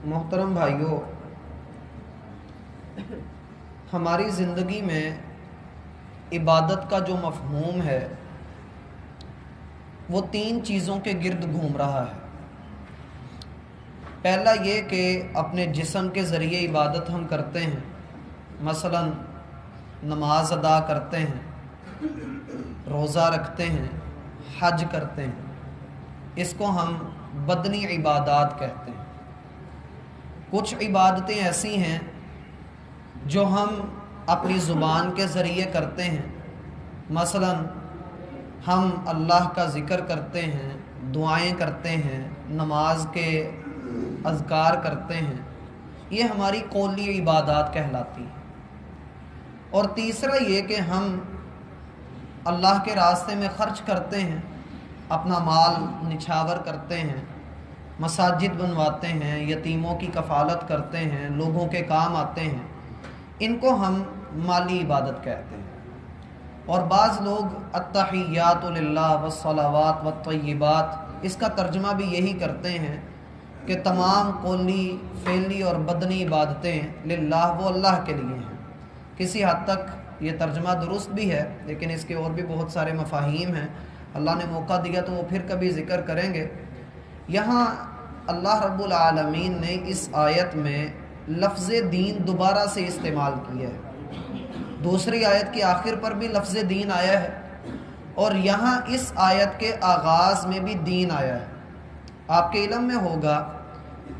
محترم بھائیوں، ہماری زندگی میں عبادت کا جو مفہوم ہے وہ تین چیزوں کے گرد گھوم رہا ہے۔ پہلا یہ کہ اپنے جسم کے ذریعے عبادت ہم کرتے ہیں، مثلا نماز ادا کرتے ہیں، روزہ رکھتے ہیں، حج کرتے ہیں، اس کو ہم بدنی عبادات کہتے ہیں۔ کچھ عبادتیں ایسی ہیں جو ہم اپنی زبان کے ذریعے کرتے ہیں، مثلا ہم اللہ کا ذکر کرتے ہیں، دعائیں کرتے ہیں، نماز کے اذکار کرتے ہیں، یہ ہماری قولی عبادات کہلاتی ہیں۔ اور تیسرا یہ کہ ہم اللہ کے راستے میں خرچ کرتے ہیں، اپنا مال نچھاور کرتے ہیں، مساجد بنواتے ہیں، یتیموں کی کفالت کرتے ہیں، لوگوں کے کام آتے ہیں، ان کو ہم مالی عبادت کہتے ہیں۔ اور بعض لوگ التحیات للہ والصلوات والطیبات اس کا ترجمہ بھی یہی کرتے ہیں کہ تمام قولی، فعلی اور بدنی عبادتیں للہ، وہ اللہ کے لیے ہیں۔ کسی حد تک یہ ترجمہ درست بھی ہے، لیکن اس کے اور بھی بہت سارے مفاہیم ہیں، اللہ نے موقع دیا تو وہ پھر کبھی ذکر کریں گے۔ یہاں اللہ رب العالمین نے اس آیت میں لفظ دین دوبارہ سے استعمال کیا ہے۔ دوسری آیت کی آخر پر بھی لفظ دین آیا ہے، اور یہاں اس آیت کے آغاز میں بھی دین آیا ہے۔ آپ کے علم میں ہوگا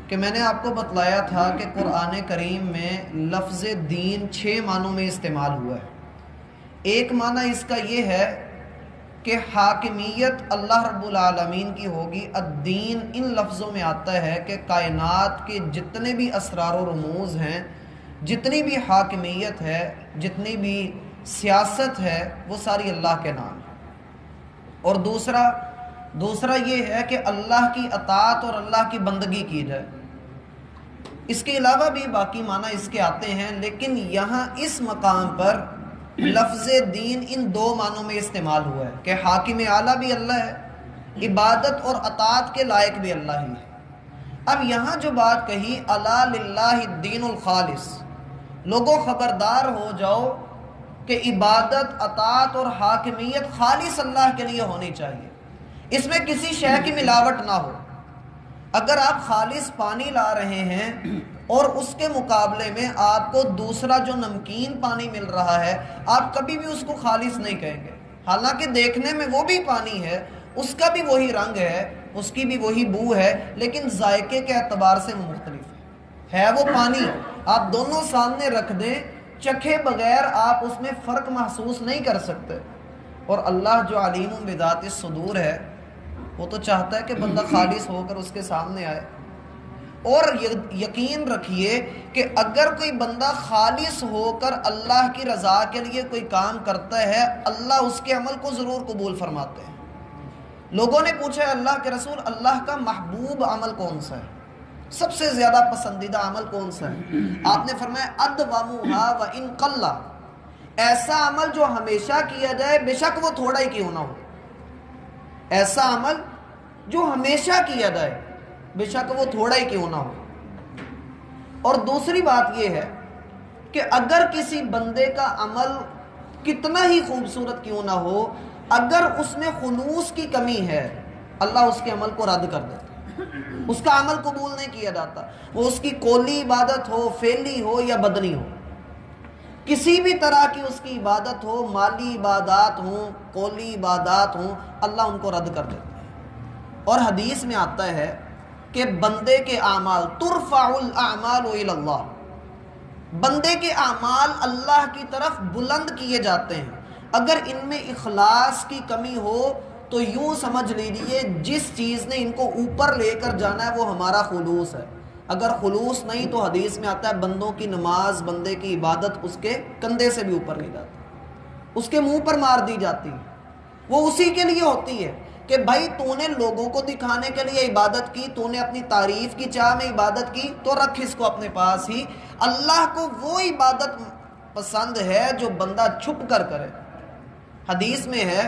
کہ میں نے آپ کو بتلایا تھا کہ قرآن کریم میں لفظ دین 6 معنوں میں استعمال ہوا ہے۔ ایک معنی اس کا یہ ہے کہ حاکمیت اللہ رب العالمین کی ہوگی۔ الدین ان لفظوں میں آتا ہے کہ کائنات کے جتنے بھی اسرار و رموز ہیں، جتنی بھی حاکمیت ہے، جتنی بھی سیاست ہے، وہ ساری اللہ کے نام ہے۔ اور دوسرا یہ ہے کہ اللہ کی اطاعت اور اللہ کی بندگی کی جائے۔ اس کے علاوہ بھی باقی معنی اس کے آتے ہیں، لیکن یہاں اس مقام پر لفظ دین ان 2 معنوں میں استعمال ہوا ہے کہ حاکم اعلیٰ بھی اللہ ہے، عبادت اور اطاعت کے لائق بھی اللہ ہی ہے۔ اب یہاں جو بات کہی الا للہ الدین الخالص، لوگوں خبردار ہو جاؤ کہ عبادت، اطاعت اور حاکمیت خالص اللہ کے لیے ہونی چاہیے، اس میں کسی شے کی ملاوٹ نہ ہو۔ اگر آپ خالص پانی لا رہے ہیں اور اس کے مقابلے میں آپ کو دوسرا جو نمکین پانی مل رہا ہے، آپ کبھی بھی اس کو خالص نہیں کہیں گے، حالانکہ دیکھنے میں وہ بھی پانی ہے، اس کا بھی وہی رنگ ہے، اس کی بھی وہی بو ہے، لیکن ذائقے کے اعتبار سے وہ مختلف ہے وہ پانی۔ آپ دونوں سامنے رکھ دیں، چکھے بغیر آپ اس میں فرق محسوس نہیں کر سکتے۔ اور اللہ جو علیم بذات الصدور ہے، وہ تو چاہتا ہے کہ بندہ خالص ہو کر اس کے سامنے آئے۔ اور یقین رکھیے کہ اگر کوئی بندہ خالص ہو کر اللہ کی رضا کے لیے کوئی کام کرتا ہے، اللہ اس کے عمل کو ضرور قبول فرماتے ہیں۔ لوگوں نے پوچھا اللہ کے رسول، اللہ کا محبوب عمل کون سا ہے، سب سے زیادہ پسندیدہ عمل کون سا ہے؟ آپ نے فرمایا ادومھا وان قل، ایسا عمل جو ہمیشہ کیا جائے، بے شک وہ تھوڑا ہی کیوں نہ ہو۔ ایسا عمل جو ہمیشہ کیا جائے، بے شک وہ تھوڑا ہی کیوں نہ ہو۔ اور دوسری بات یہ ہے کہ اگر کسی بندے کا عمل کتنا ہی خوبصورت کیوں نہ ہو، اگر اس میں خلوص کی کمی ہے، اللہ اس کے عمل کو رد کر دیتا ہے، اس کا عمل قبول نہیں کیا جاتا، وہ اس کی قولی عبادت ہو، فعلی ہو یا بدنی ہو، کسی بھی طرح کی اس کی عبادت ہو، مالی عبادات ہوں، قولی عبادات ہوں، اللہ ان کو رد کر دیتا ہے۔ اور حدیث میں آتا ہے کہ بندے کے اعمال ترفع الاعمال الی اللہ، بندے کے اعمال اللہ کی طرف بلند کیے جاتے ہیں۔ اگر ان میں اخلاص کی کمی ہو تو یوں سمجھ لیجیے جس چیز نے ان کو اوپر لے کر جانا ہے وہ ہمارا خلوص ہے۔ اگر خلوص نہیں تو حدیث میں آتا ہے بندوں کی نماز، بندے کی عبادت اس کے کندھے سے بھی اوپر نہیں جاتی، اس کے منہ پر مار دی جاتی ہے۔ وہ اسی کے لیے ہوتی ہے کہ بھائی تو نے لوگوں کو دکھانے کے لیے عبادت کی، تو نے اپنی تعریف کی چاہ میں عبادت کی، تو رکھ اس کو اپنے پاس ہی۔ اللہ کو وہ عبادت پسند ہے جو بندہ چھپ کر کرے۔ حدیث میں ہے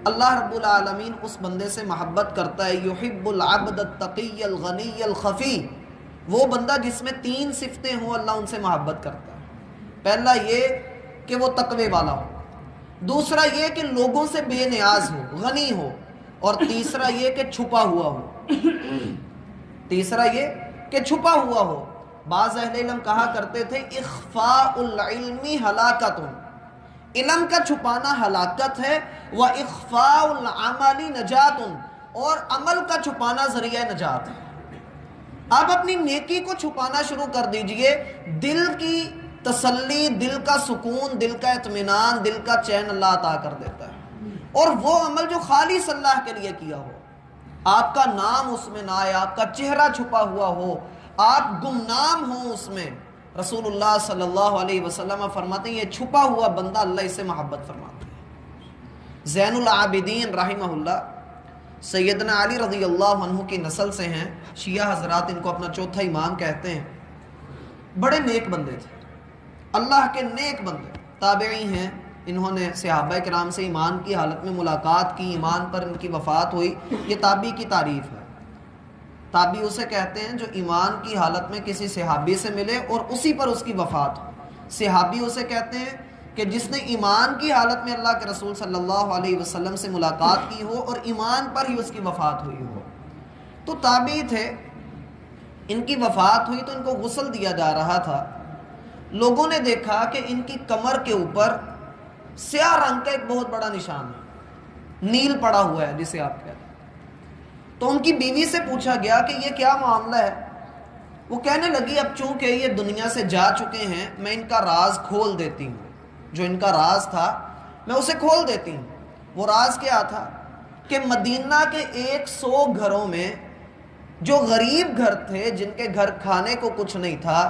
اللہ رب العالمین اس بندے سے محبت کرتا ہے، یحب العبد التقی الغنی الخفی، وہ بندہ جس میں 3 صفتیں ہوں اللہ ان سے محبت کرتا ہے۔ پہلا یہ کہ وہ تقوی والا ہو، دوسرا یہ کہ لوگوں سے بے نیاز ہو، غنی ہو، اور تیسرا یہ کہ چھپا ہوا ہو، تیسرا یہ کہ چھپا ہوا ہو۔ بعض اہل علم کہا کرتے تھے اخفاء العلم ہلاکت، علم کا چھپانا ہلاکت ہے، واخفاء العمل نجات، اور عمل کا چھپانا ذریعہ نجات ہے۔ آپ اپنی نیکی کو چھپانا شروع کر دیجئے، دل کی تسلی، دل کا سکون، دل کا اطمینان، دل کا چین اللہ عطا کر دیتا ہے۔ اور وہ عمل جو خالص اللہ کے لیے کیا ہو، آپ کا نام اس میں نہ آئے، آپ کا چہرہ چھپا ہوا ہو، آپ گمنام ہوں اس میں، رسول اللہ صلی اللہ علیہ وسلم فرماتے ہیں یہ چھپا ہوا بندہ اللہ اسے محبت فرماتا ہے۔ زین العابدین رحمہ اللہ سیدنا علی رضی اللہ عنہ کی نسل سے ہیں، شیعہ حضرات ان کو اپنا چوتھا امام کہتے ہیں۔ بڑے نیک بندے تھے، اللہ کے نیک بندے، تابعی ہیں، انہوں نے صحابہ کرام سے ایمان کی حالت میں ملاقات کی، ایمان پر ان کی وفات ہوئی۔ یہ تابعی کی تعریف ہے۔ تابعی اسے کہتے ہیں جو ایمان کی حالت میں کسی صحابی سے ملے اور اسی پر اس کی وفات ہو۔ صحابی اسے کہتے ہیں کہ جس نے ایمان کی حالت میں اللہ کے رسول صلی اللہ علیہ وسلم سے ملاقات کی ہو اور ایمان پر ہی اس کی وفات ہوئی ہو۔ تو تابعی تھے، ان کی وفات ہوئی تو ان کو غسل دیا جا رہا تھا۔ لوگوں نے دیکھا کہ ان کی کمر کے اوپر سیاہ رنگ کا ایک بہت بڑا نشان ہے، نیل پڑا ہوا ہے جسے آپ کہتے ہیں۔ تو ان کی بیوی سے پوچھا گیا کہ یہ کیا معاملہ ہے؟ وہ کہنے لگی اب چونکہ یہ دنیا سے جا چکے ہیں میں ان کا راز کھول دیتی ہوں، جو ان کا راز تھا میں اسے کھول دیتی ہوں۔ وہ راز کیا تھا کہ مدینہ کے 100 گھروں میں جو غریب گھر تھے، جن کے گھر کھانے کو کچھ نہیں تھا،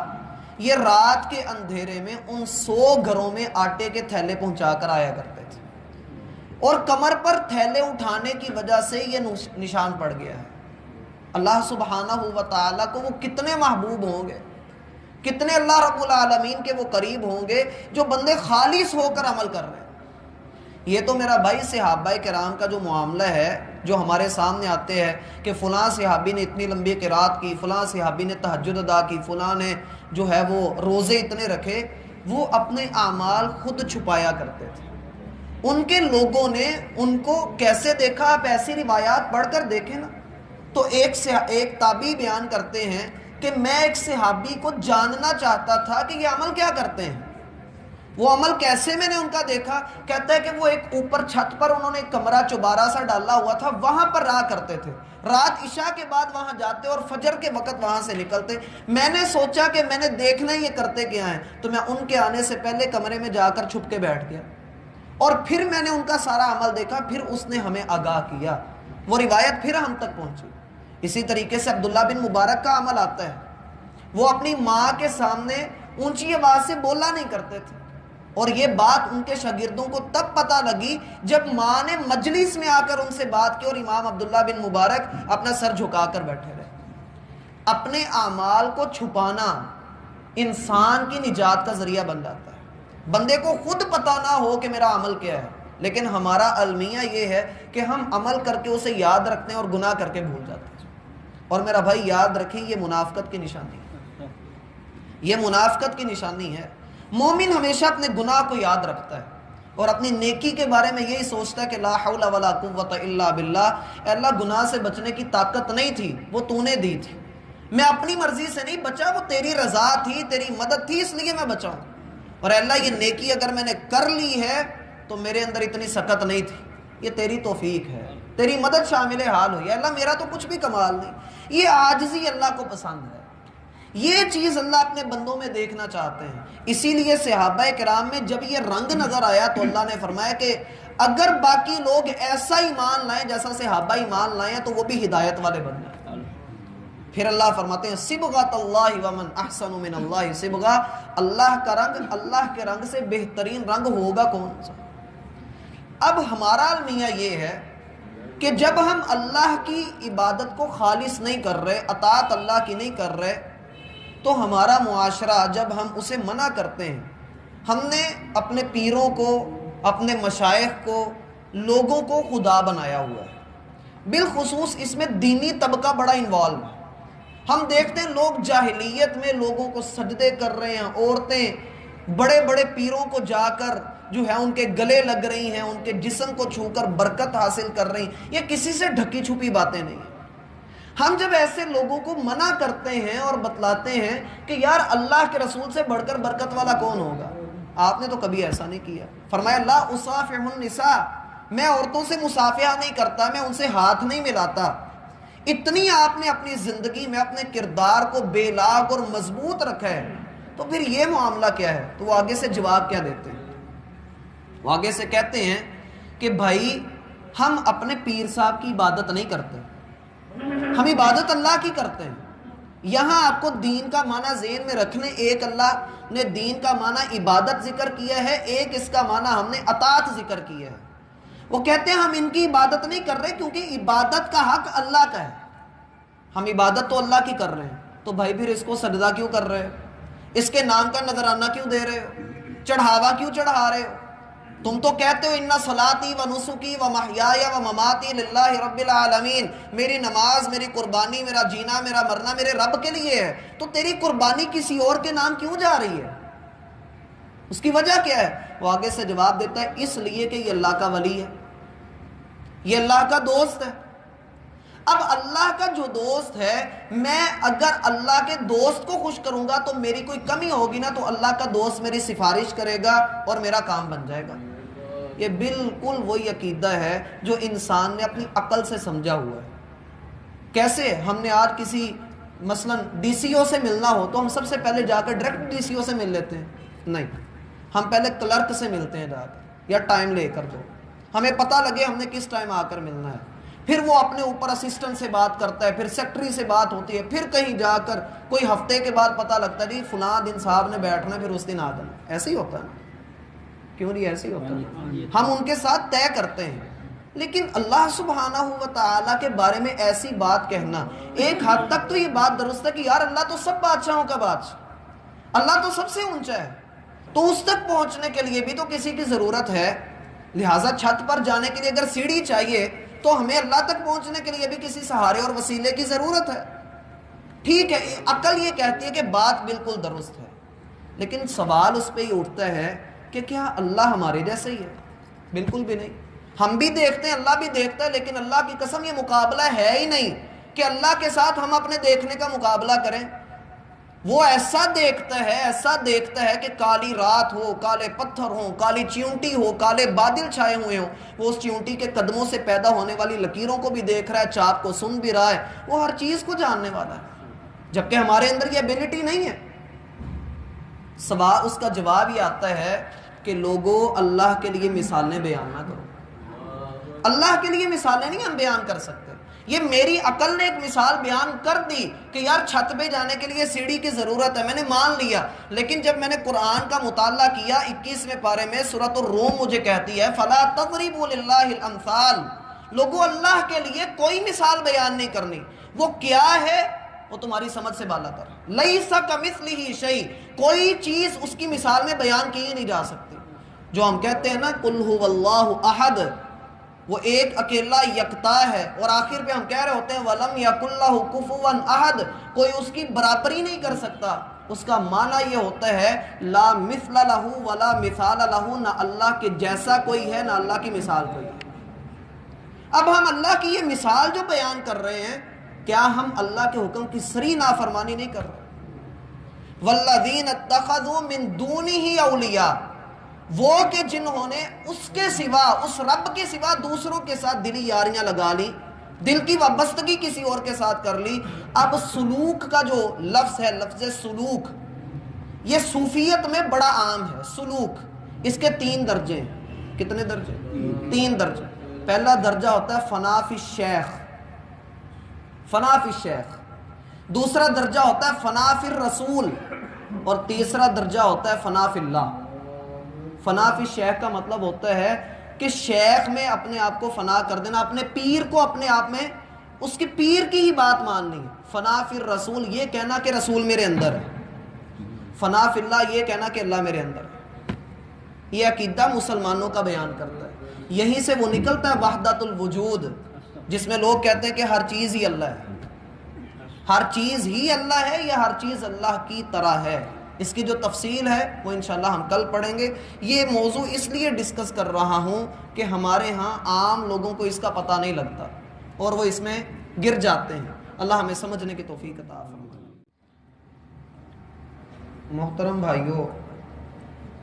یہ رات کے اندھیرے میں ان 100 گھروں میں آٹے کے تھیلے پہنچا کر آیا کرتے تھے، اور کمر پر تھیلے اٹھانے کی وجہ سے یہ نشان پڑ گیا ہے۔ اللہ سبحانہ و تعالیٰ کو وہ کتنے محبوب ہوں گے، کتنے اللہ رب العالمین کے وہ قریب ہوں گے جو بندے خالص ہو کر عمل کر رہے ہیں۔ یہ تو میرا بھائی صحابہ کرام کا جو معاملہ ہے، جو ہمارے سامنے آتے ہیں کہ فلاں صحابی نے اتنی لمبی قرات کی، فلاں صحابی نے تہجد ادا کی، فلاں نے جو ہے وہ روزے اتنے رکھے، وہ اپنے اعمال خود چھپایا کرتے تھے۔ ان کے لوگوں نے ان کو کیسے دیکھا؟ آپ ایسی روایات پڑھ کر دیکھیں نا، تو ایک تابعی بیان کرتے ہیں کہ میں ایک صحابی کو جاننا چاہتا تھا کہ یہ عمل کیا کرتے ہیں، وہ عمل کیسے میں نے ان کا دیکھا؟ کہتا ہے کہ وہ ایک اوپر چھت پر انہوں نے ایک کمرہ چوبارہ سا ڈالا ہوا تھا، وہاں پر رہا کرتے تھے، رات عشاء کے بعد وہاں جاتے اور فجر کے وقت وہاں سے نکلتے۔ میں نے سوچا کہ میں نے دیکھنا یہ کرتے کیا ہیں، تو میں ان کے آنے سے پہلے کمرے میں جا کر چھپ کے بیٹھ گیا، اور پھر میں نے ان کا سارا عمل دیکھا، پھر اس نے ہمیں آگاہ کیا، وہ روایت پھر ہم تک پہنچی۔ اسی طریقے سے عبداللہ بن مبارک کا عمل آتا ہے، وہ اپنی ماں کے سامنے اونچی آواز سے بولا نہیں کرتے تھے، اور یہ بات ان کے شاگردوں کو تب پتہ لگی جب ماں نے مجلس میں آ کر ان سے بات کی اور امام عبداللہ بن مبارک اپنا سر جھکا کر بیٹھے رہے۔ اپنے اعمال کو چھپانا انسان کی نجات کا ذریعہ بن جاتا ہے۔ بندے کو خود پتہ نہ ہو کہ میرا عمل کیا ہے، لیکن ہمارا المیہ یہ ہے کہ ہم عمل کر کے اسے یاد رکھتے ہیں اور گناہ کر کے بھول جاتے ہیں۔ اور میرا بھائی یاد رکھیں، یہ منافقت کی نشانی ہے، یہ منافقت کی نشانی ہے۔ مومن ہمیشہ اپنے گناہ کو یاد رکھتا ہے اور اپنی نیکی کے بارے میں یہی سوچتا ہے کہ لا حول ولا قوت الا باللہ، اے اللہ گناہ سے بچنے کی طاقت نہیں تھی، وہ تو نے دی تھی، میں اپنی مرضی سے نہیں بچا، وہ تیری رضا تھی، تیری مدد تھی، اس لیے میں بچا ہوں، اور اے اللہ یہ نیکی اگر میں نے کر لی ہے تو میرے اندر اتنی سخت نہیں تھی، یہ تیری توفیق ہے، تیری مدد شامل حال ہوئی، اللہ میرا تو کچھ بھی کمال نہیں۔ یہ عاجزی اللہ کو پسند ہے، یہ چیز اللہ اپنے بندوں میں دیکھنا چاہتے ہیں۔ اسی لیے صحابہ کرام میں جب یہ رنگ نظر آیا تو اللہ نے فرمایا کہ اگر باقی لوگ ایسا ایمان لائیں جیسا صحابہ ایمان لائیں تو وہ بھی ہدایت والے بن جائیں۔ پھر اللہ فرماتے ہیں صبغۃ اللہ ومن احسن من اللہ صبغہ، اللہ کا رنگ، اللہ کے رنگ سے بہترین رنگ ہوگا کون سا؟ اب ہمارا المیہ یہ ہے کہ جب ہم اللہ کی عبادت کو خالص نہیں کر رہے، اطاعت اللہ کی نہیں کر رہے، تو ہمارا معاشرہ جب ہم اسے منع کرتے ہیں، ہم نے اپنے پیروں کو، اپنے مشائخ کو، لوگوں کو خدا بنایا ہوا ہے۔ بالخصوص اس میں دینی طبقہ بڑا انوالو ہے۔ ہم دیکھتے ہیں لوگ جاہلیت میں لوگوں کو سجدے کر رہے ہیں، عورتیں بڑے بڑے پیروں کو جا کر جو ہے ان کے گلے لگ رہی ہیں، ان کے جسم کو چھو کر برکت حاصل کر رہی ہیں۔ یہ کسی سے ڈھکی چھپی باتیں نہیں ہیں۔ ہم جب ایسے لوگوں کو منع کرتے ہیں اور بتلاتے ہیں کہ یار اللہ کے رسول سے بڑھ کر برکت والا کون ہوگا، آپ نے تو کبھی ایسا نہیں کیا۔ فرمایا لا اصافح النساء، میں عورتوں سے مصافحہ نہیں کرتا، میں ان سے ہاتھ نہیں ملاتا۔ اتنی آپ نے اپنی زندگی میں اپنے کردار کو بے لاگ اور مضبوط رکھا ہے، تو پھر یہ معاملہ کیا ہے؟ تو وہ آگے سے جواب کیا دیتے ہیں؟ وہ آگے سے کہتے ہیں کہ بھائی ہم اپنے پیر صاحب کی عبادت نہیں کرتے، ہم عبادت اللہ کی کرتے ہیں۔ یہاں آپ کو دین کا معنی ذہن میں رکھنے، ایک اللہ نے دین کا معنی عبادت ذکر کیا ہے، ایک اس کا معنی ہم نے اطاعت ذکر کیا ہے۔ وہ کہتے ہیں ہم ان کی عبادت نہیں کر رہے کیونکہ عبادت کا حق اللہ کا ہے، ہم عبادت تو اللہ کی کر رہے ہیں، تو بھائی پھر اس کو سجدہ کیوں کر رہے ہو؟ اس کے نام کا نذرانہ کیوں دے رہے ہو؟ چڑھاوا کیوں چڑھا رہے ہو؟ تم تو کہتے ہو ان صلاتی و نسکی و محیای و مماتی للہ رب العالمین، میری نماز، میری قربانی، میرا جینا، میرا مرنا میرے رب کے لیے ہے، تو تیری قربانی کسی اور کے نام کیوں جا رہی ہے؟ اس کی وجہ کیا ہے؟ وہ آگے سے جواب دیتا ہے اس لیے کہ یہ اللہ کا ولی ہے، یہ اللہ کا دوست ہے۔ اب اللہ کا جو دوست ہے، میں اگر اللہ کے دوست کو خوش کروں گا تو میری کوئی کمی ہوگی نا، تو اللہ کا دوست میری سفارش کرے گا اور میرا کام بن جائے گا۔ یہ بالکل وہی عقیدہ ہے جو انسان نے اپنی عقل سے سمجھا ہوا ہے۔ کیسے؟ ہم نے آج کسی مثلا ڈی سی او سے ملنا ہو تو ہم سب سے پہلے جا کر ڈائریکٹ ڈی سی او سے مل لیتے ہیں؟ نہیں، ہم پہلے کلرک سے ملتے ہیں جا کر، یا ٹائم لے کر دو، ہمیں پتہ لگے ہم نے کس ٹائم آ کر ملنا ہے، پھر وہ اپنے اوپر اسسٹنٹ سے بات کرتا ہے، پھر سیکٹری سے بات ہوتی ہے، پھر کہیں جا کر کوئی ہفتے کے بعد پتہ لگتا ہے جی فلاں دن صاحب نے بیٹھنا ہے، پھر اس دن آ جانا۔ ایسے ہی ہوتا ہے، کیوں نہیں ایسے ہی ہوتا ہے؟ ہم ان کے ساتھ طے کرتے ہیں۔ لیکن اللہ سبحانہ و تعالیٰ کے بارے میں ایسی بات کہنا، ایک حد تک تو یہ بات درست ہے کہ یار اللہ تو سب بادشاہوں کا بادشاہ، اللہ تو سب سے اونچا ہے، تو اس تک پہنچنے کے لیے بھی تو کسی کی ضرورت ہے۔ لہٰذا چھت پر جانے کے لیے اگر سیڑھی چاہیے تو ہمیں اللہ تک پہنچنے کے لیے بھی کسی سہارے اور وسیلے کی ضرورت ہے۔ ٹھیک ہے، عقل یہ کہتی ہے کہ بات بالکل درست ہے، لیکن سوال اس پہ ہی اٹھتا ہے کہ کیا اللہ ہمارے جیسے ہی ہے؟ بالکل بھی نہیں۔ ہم بھی دیکھتے ہیں، اللہ بھی دیکھتا ہے، لیکن اللہ کی قسم یہ مقابلہ ہے ہی نہیں کہ اللہ کے ساتھ ہم اپنے دیکھنے کا مقابلہ کریں۔ وہ ایسا دیکھتا ہے کہ کالی رات ہو، کالے پتھر ہوں، کالی چیونٹی ہو، کالے بادل چھائے ہوئے ہوں، وہ اس چیونٹی کے قدموں سے پیدا ہونے والی لکیروں کو بھی دیکھ رہا ہے، چاپ کو سن بھی رہا ہے، وہ ہر چیز کو جاننے والا ہے، جبکہ ہمارے اندر یہ ایبلٹی نہیں ہے۔ سوال اس کا جواب یہ آتا ہے کہ لوگوں اللہ کے لیے مثالیں بیان نہ کرو، اللہ کے لیے مثالیں نہیں ہم بیان کر سکتے۔ یہ میری عقل نے ایک مثال بیان کر دی کہ یار چھت پہ جانے کے لیے سیڑھی کی ضرورت ہے، میں نے مان لیا، لیکن جب میں نے قرآن کا مطالعہ کیا 21ویں پارے میں سورۃ الروم مجھے کہتی ہے فَلَا تَضْرِبُوا لِلَّهِ الْأَمْثَالَ، لوگوں اللہ کے لیے کوئی مثال بیان نہیں کرنی، وہ کیا ہے وہ تمہاری سمجھ سے بالا تر، لَيْسَ كَمِثْلِهِ شَيْءٌ، کوئی چیز اس کی مثال میں بیان کی ہی نہیں جا سکتی۔ جو ہم کہتے ہیں نا قُلْ هُوَ اللَّهُ أَحَدٌ، وہ ایک اکیلا یکتا ہے، اور آخر پہ ہم کہہ رہے ہوتے ہیں وَلَمْ يَكُنْ لَهُ كُفُوًا أَحَدٌ، کوئی اس کی برابری نہیں کر سکتا۔ اس کا معنی یہ ہوتا ہے لا مثل لہ ولا مثال لہ، نہ اللہ کے جیسا کوئی ہے نہ اللہ کی مثال کوئی ہے۔ اب ہم اللہ کی یہ مثال جو بیان کر رہے ہیں، کیا ہم اللہ کے حکم کی صریح نافرمانی نہیں کر رہے؟ وَالَّذِينَ اتَّخَذُوا مِن دُونِهِ أَوْلِيَاءَ، وہ کہ جنہوں نے اس کے سوا، اس رب کے سوا دوسروں کے ساتھ دلی یاریاں لگا لی، دل کی وابستگی کسی اور کے ساتھ کر لی۔ اب سلوک کا جو لفظ ہے، لفظ سلوک، یہ صوفیت میں بڑا عام ہے۔ سلوک، اس کے 3 درجے ہیں۔ کتنے درجے؟ 3 درجے۔ پہلا درجہ ہوتا ہے فنا فی الشیخ، فنا فی الشیخ، دوسرا درجہ ہوتا ہے فنا فی الرسول، اور تیسرا درجہ ہوتا ہے فنا فی اللہ۔ فنا فی شیخ کا مطلب ہوتا ہے کہ شیخ میں اپنے آپ کو فنا کر دینا، اپنے پیر کو اپنے آپ میں اس کے پیر کی ہی بات ماننی۔ فنا فی الرسول، یہ کہنا کہ رسول میرے اندر ہے۔ فنا فی اللہ، یہ کہنا کہ اللہ میرے اندر ہے۔ یہ عقیدہ مسلمانوں کا بیان کرتا ہے، یہیں سے وہ نکلتا ہے وحدت الوجود، جس میں لوگ کہتے ہیں کہ ہر چیز ہی اللہ ہے، ہر چیز ہی اللہ ہے یا ہر چیز اللہ کی طرح ہے؟ اس کی جو تفصیل ہے وہ انشاءاللہ ہم کل پڑھیں گے۔ یہ موضوع اس لیے ڈسکس کر رہا ہوں کہ ہمارے ہاں عام لوگوں کو اس کا پتہ نہیں لگتا اور وہ اس میں گر جاتے ہیں۔ اللہ ہمیں سمجھنے کی توفیق عطا فرمائے۔ محترم بھائیوں،